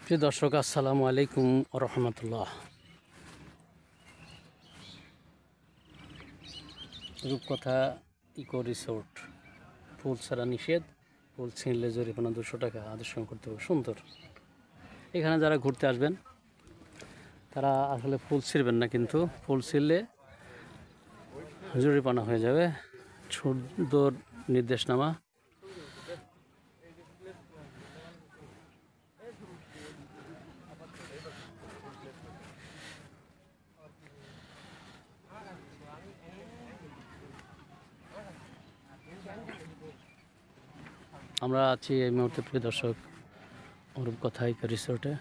প্রিয় দর্শক, আসসালামু আলাইকুম রহমতুল্লাহ। রূপকথা ইকো রিসোর্ট, ফুল ছাড়া নিষেধ, ফুল ছিঁড়লে জরিমানা 200 টাকা, আদর্শন করতে হবে সুন্দর। এখানে যারা ঘুরতে আসবেন তারা আসলে ফুল ছিঁড়বেন না, কিন্তু ফুল ছিঁড়লে জরিমানা হয়ে যাবে। সুন্দর নির্দেশনামা। আমরা আছি এই মুহূর্তে, প্রিয় দর্শক, রূপকথা ইকো রিসোর্টে।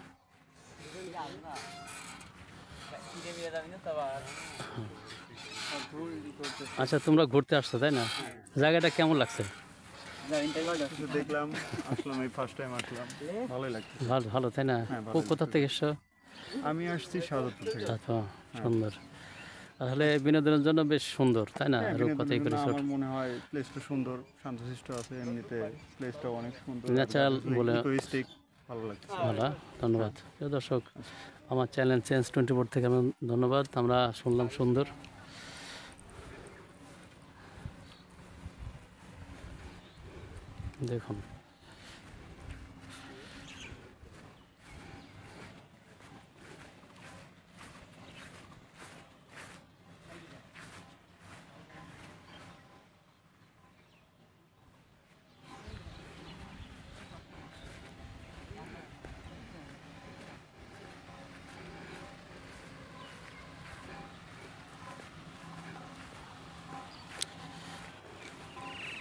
আচ্ছা, তোমরা ঘুরতে আসছো তাই না? জায়গাটা কেমন লাগছে? দেখলাম, আসলাম, এই ফার্স্ট টাইম আসলাম, ভালোই লাগছে। ভালো ভালো তাই না? কোথা থেকে এসছো? আমি আসছি শাহজাদপুর থেকে। আচ্ছা, সুন্দর। আসলে বিনোদনের জন্য বেশ সুন্দর তাই না? রূপকথা ইকো রিসোর্ট আমার মনে হয় প্লেসটা সুন্দর, শান্তশিষ্ট আছে, এমনিতে প্লেসটা অনেক সুন্দর, ন্যাচারাল বলে ইকোইস্টিক, ভালো লাগছে। ভালো, ধন্যবাদ। প্রিয় দর্শক, আমার চ্যানেল চেঞ্জ 24 থেকে আমি ধন্যবাদ। আমরা শুনলাম সুন্দর। দেখুন,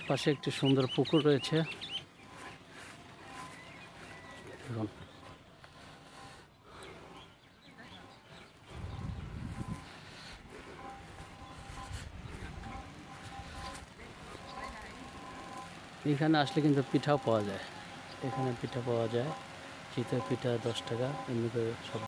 পাশে একটি সুন্দর পুকুর রয়েছে। দেখুন, এখানে আসলে কিন্তু পিঠাও পাওয়া যায়। এখানে পিঠা পাওয়া যায়। চিতই পিঠা 10 টাকা, এমনি করে সব